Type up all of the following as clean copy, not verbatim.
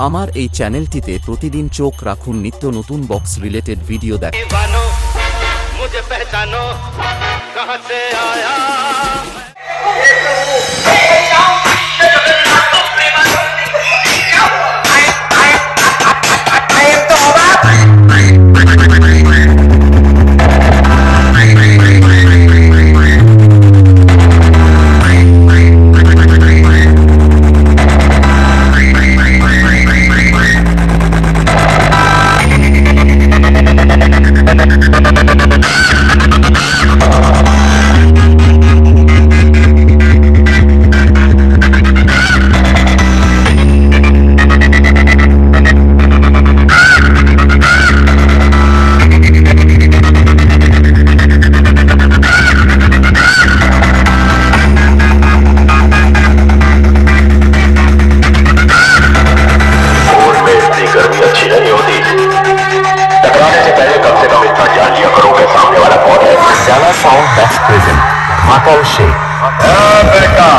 আমার এই চ্যানেলটিতে প্রতিদিন চোখ রাখুন নিত্য নতুন বক্স রিলেটেড ভিডিও দেখতে। मुझे पहचानो कहां से आया Jana Sound best present NITAI से। बेटा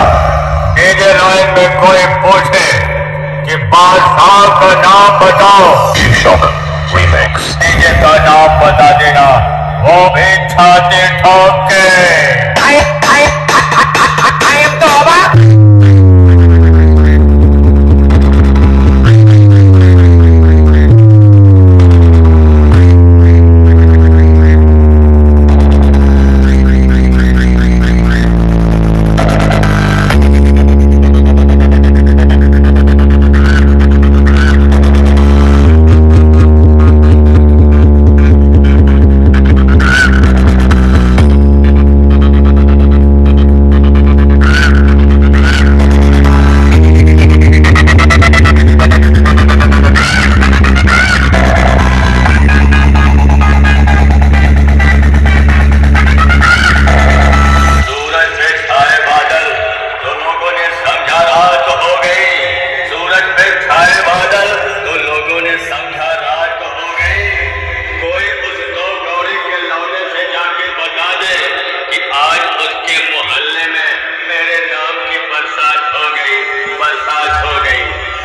डीजे लाइन में कोई पूछे कि बादशाह का नाम बताओ, शॉक रीमिक्स डीजे का नाम बता देना, वो भी छाती ठोक के।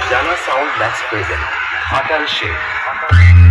Jana Sound best present NITAI से।